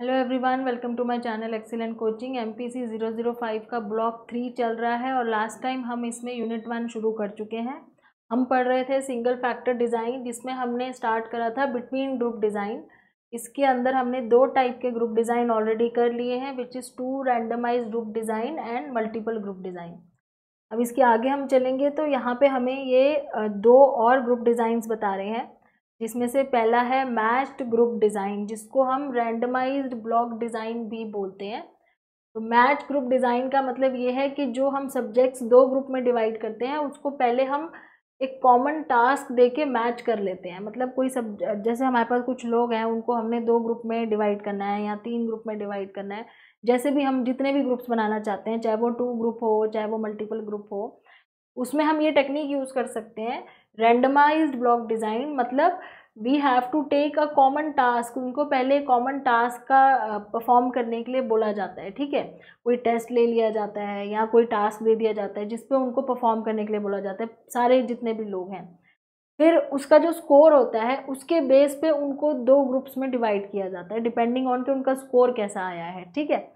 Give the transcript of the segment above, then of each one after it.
Hello everyone, welcome to my channel Excellent Coaching. MPC 005 का block 3 चल रहा है और लास्ट टाइम हम इसमें यूनिट 1 शुरू कर चुके हैं। हम पढ़ रहे थे सिंगल फैक्टर डिज़ाइन, जिसमें हमने स्टार्ट करा था बिटवीन ग्रुप डिज़ाइन। इसके अंदर हमने दो टाइप के ग्रुप डिज़ाइन ऑलरेडी कर लिए हैं, which is 2 randomise group design and multiple group design. अब इसके आगे हम चलेंगे तो यहाँ पे हमें ये दो और ग्रुप डिज़ाइंस बता रहे हैं, जिसमें से पहला है मैच्ड ग्रुप डिज़ाइन, जिसको हम रैंडमाइज्ड ब्लॉक डिज़ाइन भी बोलते हैं। तो मैच ग्रुप डिज़ाइन का मतलब ये है कि जो हम सब्जेक्ट्स दो ग्रुप में डिवाइड करते हैं, उसको पहले हम एक कॉमन टास्क दे के मैच कर लेते हैं। मतलब कोई सब, जैसे हमारे पास कुछ लोग हैं, उनको हमने दो ग्रुप में डिवाइड करना है या 3 ग्रुप में डिवाइड करना है, जैसे भी हम जितने भी ग्रुप्स बनाना चाहते हैं, चाहे वो 2 ग्रुप हो चाहे वो मल्टीपल ग्रुप हो, उसमें हम ये टेक्निक यूज़ कर सकते हैं रैंडमाइज्ड ब्लॉक डिज़ाइन। मतलब we have to take a common task, उनको पहले कॉमन टास्क का परफॉर्म करने के लिए बोला जाता है। ठीक है, कोई टेस्ट ले लिया जाता है या कोई टास्क दे दिया जाता है जिसपे उनको परफॉर्म करने के लिए बोला जाता है, सारे जितने भी लोग हैं। फिर उसका जो स्कोर होता है, उसके बेस पे उनको दो ग्रुप्स में डिवाइड किया जाता है, डिपेंडिंग ऑन कि उनका स्कोर कैसा आया है। ठीक है,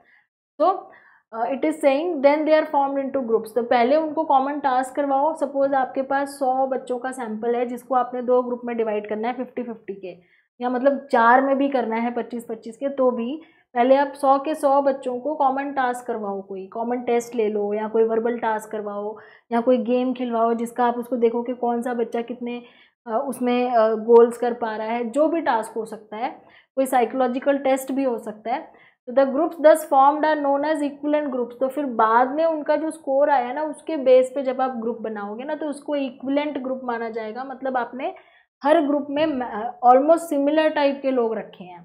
तो it is saying then they are formed into groups. तो पहले उनको कॉमन टास्क करवाओ। सपोज आपके पास 100 बच्चों का सैंपल है, जिसको आपने दो ग्रुप में डिवाइड करना है 50-50 के, या मतलब 4 में भी करना है 25-25 के, तो भी पहले आप 100 के 100 बच्चों को कॉमन टास्क करवाओ। कोई कॉमन टेस्ट ले लो या कोई वर्बल टास्क करवाओ या कोई गेम खिलवाओ, जिसका आप उसको देखो कि कौन सा बच्चा कितने उसमें गोल्स कर पा रहा है। जो भी टास्क हो सकता है, कोई साइकोलॉजिकल टेस्ट भी हो सकता है। तो the groups thus formed are known as equivalent groups. तो फिर बाद में उनका जो स्कोर आया ना, उसके बेस पे जब आप ग्रुप बनाओगे ना, तो उसको इक्विवेलेंट ग्रुप माना जाएगा। मतलब आपने हर ग्रुप में ऑलमोस्ट सिमिलर टाइप के लोग रखे हैं।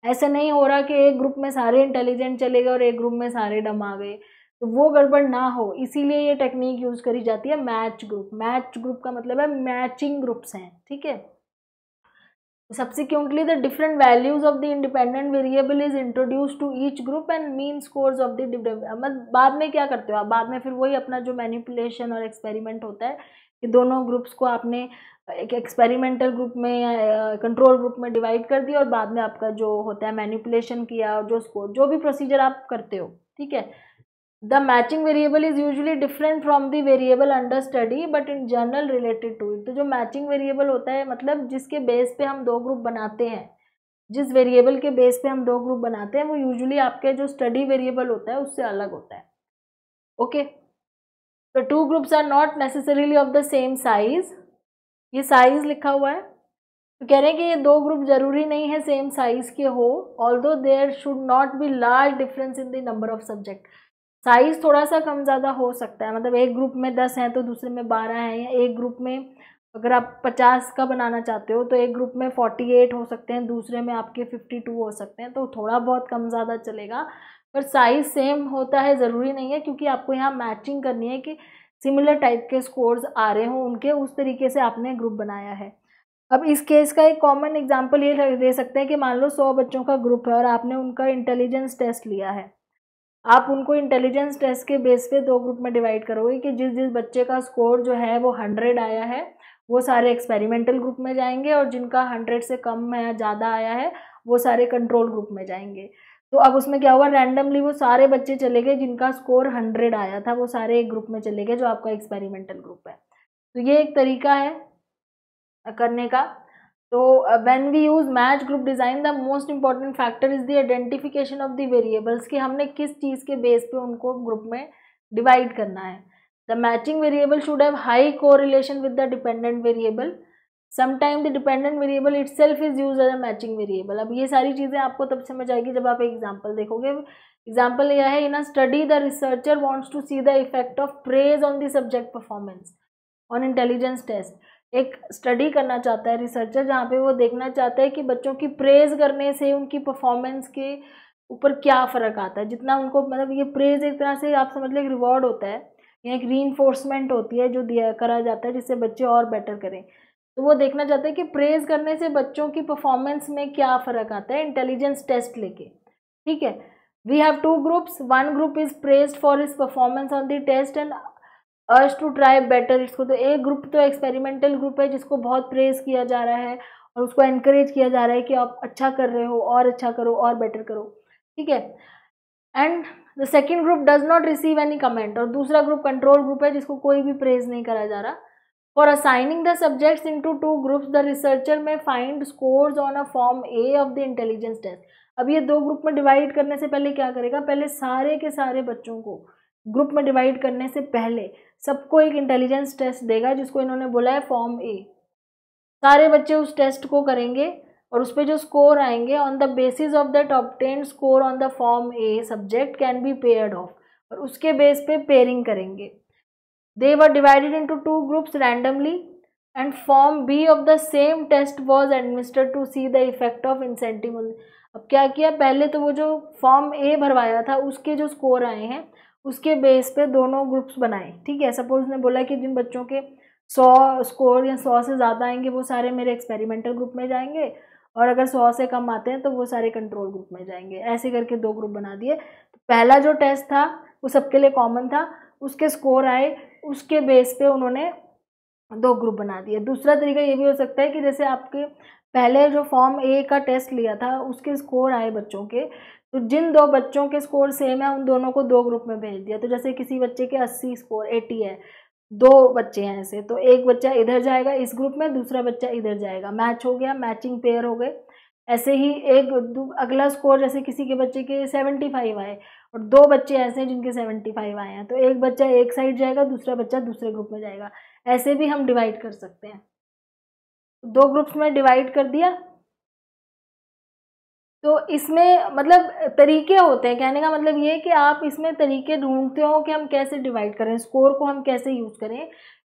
ऐसे नहीं हो रहा कि एक ग्रुप में सारे इंटेलिजेंट चले गए और एक ग्रुप में सारे डम आ गए, तो वो गड़बड़ ना हो, इसीलिए ये टेक्निक यूज करी जाती है मैच ग्रुप। मैच ग्रुप का मतलब है मैचिंग ग्रुप्स हैं। ठीक है, subsequently the different values of the independent variable is introduced to each group and mean scores of the बाद में क्या करते हो आप, बाद में फिर वही अपना जो मैनिपुलेशन और एक्सपेरिमेंट होता है कि दोनों ग्रुप्स को आपने एक एक्सपेरिमेंटल ग्रुप में या कंट्रोल ग्रुप में डिवाइड कर दिया, और बाद में आपका जो होता है मैनिपुलेशन किया और जो स्कोर, जो भी प्रोसीजर आप करते हो। ठीक है, the matching variable is usually different from the variable under study but in general related to it। तो जो मैचिंग वेरिएबल होता है, मतलब जिसके बेस पे हम दो ग्रुप बनाते हैं, जिस वेरिएबल के बेस पे हम दो ग्रुप बनाते हैं, वो यूजुअली आपके जो स्टडी वेरिएबल होता है उससे अलग होता है। ओके, तो two groups are not necessarily of the same size. ये साइज लिखा हुआ है, तो कह रहे हैं कि ये दो ग्रुप जरूरी नहीं है सेम साइज के हो, although there should not be large difference in the number of subject. Size थोड़ा सा कम ज़्यादा हो सकता है, मतलब एक ग्रुप में 10 हैं तो दूसरे में 12 हैं, या एक ग्रुप में अगर आप 50 का बनाना चाहते हो तो एक ग्रुप में 48 हो सकते हैं, दूसरे में आपके 52 हो सकते हैं। तो थोड़ा बहुत कम ज़्यादा चलेगा, पर साइज सेम होता है ज़रूरी नहीं है, क्योंकि आपको यहाँ मैचिंग करनी है कि सिमिलर टाइप के स्कोर्स आ रहे हों उनके, उस तरीके से आपने ग्रुप बनाया है। अब इस केस का एक कॉमन एग्जाम्पल ये दे सकते हैं कि मान लो 100 बच्चों का ग्रुप है और आपने उनका इंटेलिजेंस टेस्ट लिया है। आप उनको इंटेलिजेंस टेस्ट के बेस पे दो ग्रुप में डिवाइड करोगे कि जिस जिस बच्चे का स्कोर जो है वो 100 आया है, वो सारे एक्सपेरिमेंटल ग्रुप में जाएंगे, और जिनका 100 से कम या ज़्यादा आया है वो सारे कंट्रोल ग्रुप में जाएंगे। तो अब उसमें क्या हुआ, रैंडमली वो सारे बच्चे चले गए जिनका स्कोर 100 आया था, वो सारे एक ग्रुप में चले गए जो आपका एक्सपेरिमेंटल ग्रुप है। तो ये एक तरीका है करने का। तो when we use match group design, the most important factor is the identification of the variables, कि हमने किस चीज़ के बेस पे उनको ग्रुप में डिवाइड करना है। The matching variable should have high correlation with the dependent variable. Sometime the dependent variable itself is used as a matching variable. अब ये सारी चीज़ें आपको तब समझ आएगी जब आप एग्जाम्पल देखोगे। एग्जाम्पल यह है, in a study the researcher wants to see the effect of praise on the subject performance on intelligence test. एक स्टडी करना चाहता है रिसर्चर, जहाँ पे वो देखना चाहता है कि बच्चों की प्रेज करने से उनकी परफॉर्मेंस के ऊपर क्या फ़र्क आता है। जितना उनको, मतलब ये प्रेज एक तरह से आप समझ लो एक रिवॉर्ड होता है या एक रीइंफोर्समेंट होती है जो दिया करा जाता है जिससे बच्चे और बेटर करें। तो वो देखना चाहते हैं कि प्रेज करने से बच्चों की परफॉर्मेंस में क्या फ़र्क आता है इंटेलिजेंस टेस्ट लेके। ठीक है, we have two groups, one group is praised for his performance on the test and urged to try better. इसको तो एक ग्रुप तो एक्सपेरिमेंटल ग्रुप है जिसको बहुत प्रेज किया जा रहा है, और उसको एनकरेज किया जा रहा है कि आप अच्छा कर रहे हो, और अच्छा करो, और बेटर करो, ठीक है। And the second group does not receive any comment, और दूसरा ग्रुप कंट्रोल ग्रुप है जिसको कोई भी प्रेज नहीं करा जा रहा। For assigning the subjects into 2 groups the researcher may find scores on a form A of the intelligence test. अब ये 2 ग्रुप में डिवाइड करने से पहले क्या करेगा, पहले सारे के सारे बच्चों को ग्रुप में डिवाइड करने से पहले सबको एक इंटेलिजेंस टेस्ट देगा जिसको इन्होंने बोला है फॉर्म ए। सारे बच्चे उस टेस्ट को करेंगे और उस पर जो स्कोर आएंगे, on the basis of that obtained score on the form A subject can be paired off, और उसके बेस पे पेयरिंग करेंगे। They were divided into 2 groups randomly and form B of the same test was administered to see the effect of incentive. अब क्या किया, पहले तो वो जो फॉर्म ए भरवाया था उसके जो स्कोर आए हैं उसके बेस पे दोनों ग्रुप्स बनाए, ठीक है। सपोज ने बोला कि जिन बच्चों के 100 स्कोर या 100 से ज़्यादा आएंगे वो सारे मेरे एक्सपेरिमेंटल ग्रुप में जाएंगे, और अगर 100 से कम आते हैं तो वो सारे कंट्रोल ग्रुप में जाएंगे। ऐसे करके 2 ग्रुप बना दिए। तो पहला जो टेस्ट था वो सबके लिए कॉमन था, उसके स्कोर आए, उसके बेस पे उन्होंने 2 ग्रुप बना दिए। दूसरा तरीका ये भी हो सकता है कि जैसे आपके पहले जो फॉर्म ए का टेस्ट लिया था उसके स्कोर आए बच्चों के, तो जिन 2 बच्चों के स्कोर सेम है उन दोनों को 2 ग्रुप में भेज दिया। तो जैसे किसी बच्चे के 80 स्कोर 80 है, 2 बच्चे हैं ऐसे, तो एक बच्चा इधर जाएगा इस ग्रुप में, दूसरा बच्चा इधर जाएगा, मैच हो गया, मैचिंग पेयर हो गए। ऐसे ही अगला स्कोर जैसे किसी के बच्चे के 75 आए और 2 बच्चे ऐसे हैं जिनके 75 आए हैं, तो एक बच्चा एक साइड जाएगा, दूसरा बच्चा दूसरे ग्रुप में जाएगा। ऐसे भी हम डिवाइड कर सकते हैं। 2 ग्रुप्स में डिवाइड कर दिया। तो इसमें मतलब तरीके होते हैं, कहने का मतलब ये है कि आप इसमें तरीके ढूंढते हो कि हम कैसे डिवाइड करें, स्कोर को हम कैसे यूज़ करें।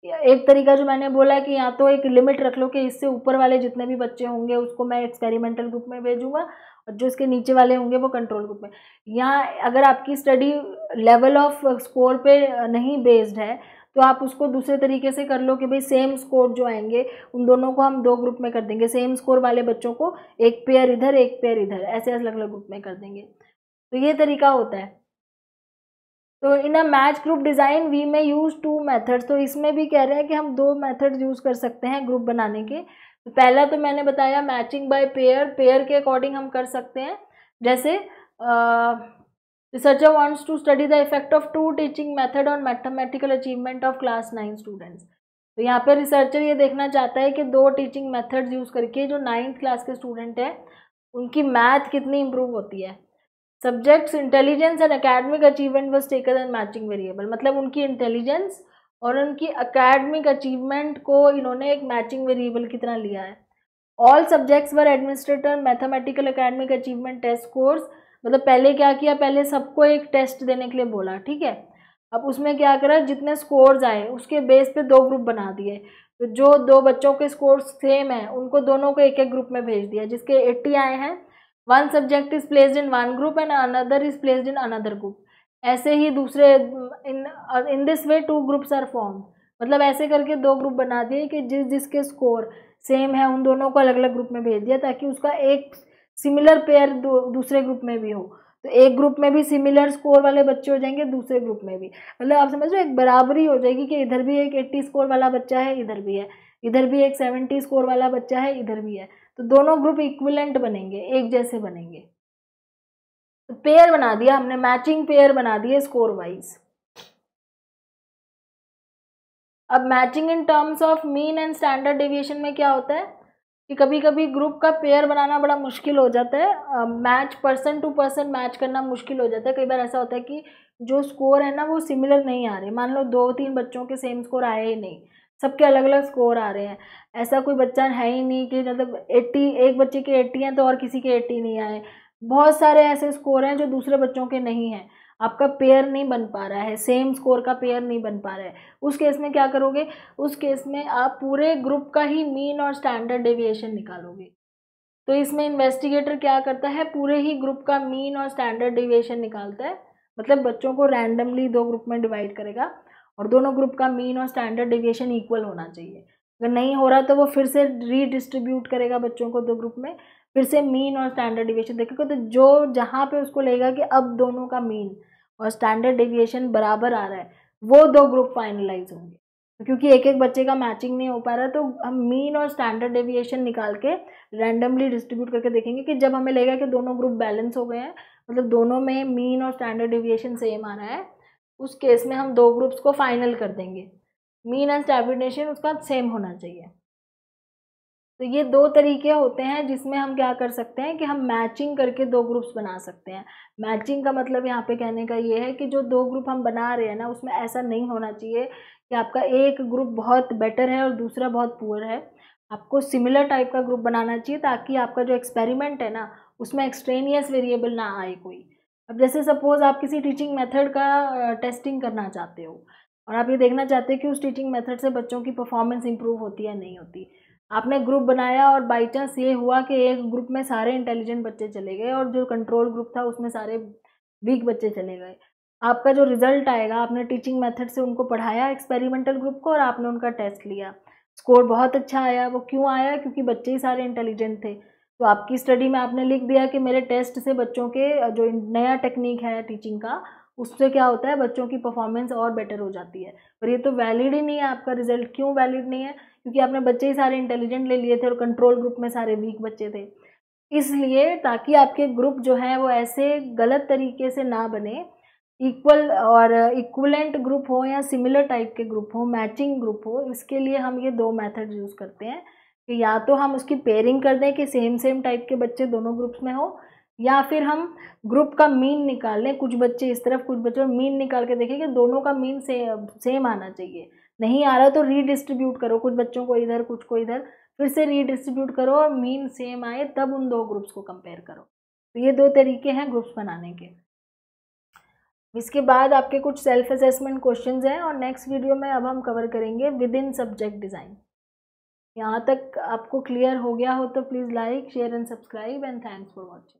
एक तरीका जो मैंने बोला है कि या तो एक लिमिट रख लो कि इससे ऊपर वाले जितने भी बच्चे होंगे उसको मैं एक्सपेरिमेंटल ग्रुप में भेजूंगा और जो इसके नीचे वाले होंगे वो कंट्रोल ग्रुप में। यहाँ अगर आपकी स्टडी लेवल ऑफ स्कोर पे नहीं बेस्ड है तो आप उसको दूसरे तरीके से कर लो कि भाई सेम स्कोर जो आएंगे उन दोनों को हम 2 ग्रुप में कर देंगे, सेम स्कोर वाले बच्चों को एक पेयर इधर एक पेयर इधर, ऐसे अलग अलग ग्रुप में कर देंगे। तो ये तरीका होता है। तो in a match group design we may use 2 methods. तो इसमें भी कह रहे हैं कि हम 2 मेथड्स यूज़ कर सकते हैं ग्रुप बनाने के। तो पहला तो मैंने बताया मैचिंग बाय पेयर, पेयर के अकॉर्डिंग हम कर सकते हैं। जैसे researcher wants to study the effect of 2 teaching method on mathematical achievement of class 9 students. तो यहाँ पे रिसर्चर ये देखना चाहता है कि 2 टीचिंग मेथड्स यूज़ करके जो 9th क्लास के स्टूडेंट हैं उनकी मैथ कितनी इंप्रूव होती है। Subjects intelligence and academic achievement was taken as matching variable, मतलब उनकी इंटेलिजेंस और उनकी एकेडमिक अचीवमेंट को इन्होंने एक मैचिंग वेरिएबल की तरह लिया है। All subjects were administrator mathematical academic achievement test course, मतलब पहले क्या किया, पहले सबको एक टेस्ट देने के लिए बोला, ठीक है। अब उसमें क्या करा, जितने स्कोर्स आए उसके बेस पे 2 ग्रुप बना दिए। तो जो 2 बच्चों के स्कोर्स सेम है उनको दोनों को एक एक ग्रुप में भेज दिया। जिसके 80 आए हैं, 1 subject is placed in 1 group and another is placed in another group. ऐसे ही दूसरे in this way 2 groups are form, मतलब ऐसे करके 2 ग्रुप बना दिए कि जिसके स्कोर सेम है उन दोनों को अलग अलग ग्रुप में भेज दिया ताकि उसका एक सिमिलर पेयर दूसरे ग्रुप में भी हो। तो एक ग्रुप में भी सिमिलर स्कोर वाले बच्चे हो जाएंगे, दूसरे ग्रुप में भी, मतलब आप समझ लो एक बराबरी हो जाएगी कि इधर भी एक 80 स्कोर वाला बच्चा है, इधर भी है, इधर भी एक 70 स्कोर वाला बच्चा है, इधर भी है। तो दोनों ग्रुप इक्विवेलेंट बनेंगे, एक जैसे बनेंगे। तो पेयर बना दिया हमने, मैचिंग पेयर बना दिए स्कोर वाइज। अब matching in terms of mean and standard deviation में क्या होता है कि कभी कभी ग्रुप का पेयर बनाना बड़ा मुश्किल हो जाता है, match person to person match करना मुश्किल हो जाता है। कई बार ऐसा होता है कि जो स्कोर है ना वो सिमिलर नहीं आ रहे, मान लो 2-3 बच्चों के सेम स्कोर आए ही नहीं, सबके अलग अलग स्कोर आ रहे हैं। ऐसा कोई बच्चा है ही नहीं कि मतलब 80 एक बच्चे के 80 हैं तो और किसी के 80 नहीं आए। बहुत सारे ऐसे स्कोर हैं जो दूसरे बच्चों के नहीं हैं, आपका पेयर नहीं बन पा रहा है, सेम स्कोर का पेयर नहीं बन पा रहा है। उस केस में क्या करोगे, उस केस में आप पूरे ग्रुप का ही मीन और स्टैंडर्ड डेविएशन निकालोगे। तो इसमें इन्वेस्टिगेटर क्या करता है, पूरे ही ग्रुप का मीन और स्टैंडर्ड डेविएशन निकालता है, मतलब बच्चों को रैंडमली 2 ग्रुप में डिवाइड करेगा और दोनों ग्रुप का मीन और स्टैंडर्ड डेविएशन इक्वल होना चाहिए। अगर नहीं हो रहा तो वो फिर से रीडिस्ट्रीब्यूट करेगा बच्चों को 2 ग्रुप में, फिर से मीन और स्टैंडर्ड डेविएशन देखेगा। तो जो जहाँ पे उसको लगेगा कि अब दोनों का मीन और स्टैंडर्ड डेविएशन बराबर आ रहा है वो 2 ग्रुप फाइनलाइज होंगे। क्योंकि एक एक बच्चे का मैचिंग नहीं हो पा रहा, तो हम मीन और स्टैंडर्ड डेविएशन निकाल के रैंडमली डिस्ट्रीब्यूट करके देखेंगे कि जब हमें लगेगा कि दोनों ग्रुप बैलेंस हो गए हैं, मतलब दोनों में मीन और स्टैंडर्ड डेविएशन सेम आ रहा है, उस केस में हम 2 ग्रुप्स को फाइनल कर देंगे। मीन एंड स्टैंडर्ड डेविएशन उसका सेम होना चाहिए। तो ये 2 तरीके होते हैं जिसमें हम क्या कर सकते हैं कि हम मैचिंग करके 2 ग्रुप्स बना सकते हैं। मैचिंग का मतलब यहाँ पे कहने का ये है कि जो 2 ग्रुप हम बना रहे हैं ना, उसमें ऐसा नहीं होना चाहिए कि आपका एक ग्रुप बहुत बेटर है और दूसरा बहुत पुअर है। आपको सिमिलर टाइप का ग्रुप बनाना चाहिए ताकि आपका जो एक्सपेरिमेंट है ना, उसमें एक्सट्रेनियस वेरिएबल ना आए कोई। अब जैसे सपोज़ आप किसी टीचिंग मेथड का टेस्टिंग करना चाहते हो और आप ये देखना चाहते हो कि उस टीचिंग मेथड से बच्चों की परफॉर्मेंस इंप्रूव होती है या नहीं होती। आपने ग्रुप बनाया और बाई चांस ये हुआ कि एक ग्रुप में सारे इंटेलिजेंट बच्चे चले गए और जो कंट्रोल ग्रुप था उसमें सारे वीक बच्चे चले गए। आपका जो रिजल्ट आएगा, आपने टीचिंग मेथड से उनको पढ़ाया एक्सपेरिमेंटल ग्रुप को और आपने उनका टेस्ट लिया, स्कोर बहुत अच्छा आया। वो क्यों आया? क्योंकि बच्चे ही सारे इंटेलिजेंट थे। तो आपकी स्टडी में आपने लिख दिया कि मेरे टेस्ट से बच्चों के जो नया टेक्निक है टीचिंग का, उससे क्या होता है, बच्चों की परफॉर्मेंस और बेटर हो जाती है। पर ये तो वैलिड ही नहीं है आपका रिजल्ट। क्यों वैलिड नहीं है? क्योंकि आपने बच्चे ही सारे इंटेलिजेंट ले लिए थे और कंट्रोल ग्रुप में सारे वीक बच्चे थे। इसलिए ताकि आपके ग्रुप जो है वो ऐसे गलत तरीके से ना बने, इक्वल और इक्वलेंट ग्रुप हो या सिमिलर टाइप के ग्रुप हो, मैचिंग ग्रुप हो, इसके लिए हम ये 2 मेथड यूज़ करते हैं कि या तो हम उसकी पेयरिंग कर दें कि सेम टाइप के बच्चे दोनों ग्रुप्स में हो, या फिर हम ग्रुप का मीन निकाल लें, कुछ बच्चे इस तरफ कुछ बच्चे, और मीन निकाल के देखें कि दोनों का मीन सेम आना चाहिए। नहीं आ रहा तो रीडिस्ट्रीब्यूट करो, कुछ बच्चों को इधर कुछ को इधर, फिर से रीडिस्ट्रीब्यूट करो और मीन सेम आए तब उन 2 ग्रुप्स को कंपेयर करो। तो ये 2 तरीके हैं ग्रुप्स बनाने के। इसके बाद आपके कुछ सेल्फ असेसमेंट क्वेश्चंस हैं और नेक्स्ट वीडियो में अब हम कवर करेंगे विद इन सब्जेक्ट डिज़ाइन। यहाँ तक आपको क्लियर हो गया हो तो please like, share and subscribe and thanks for watching.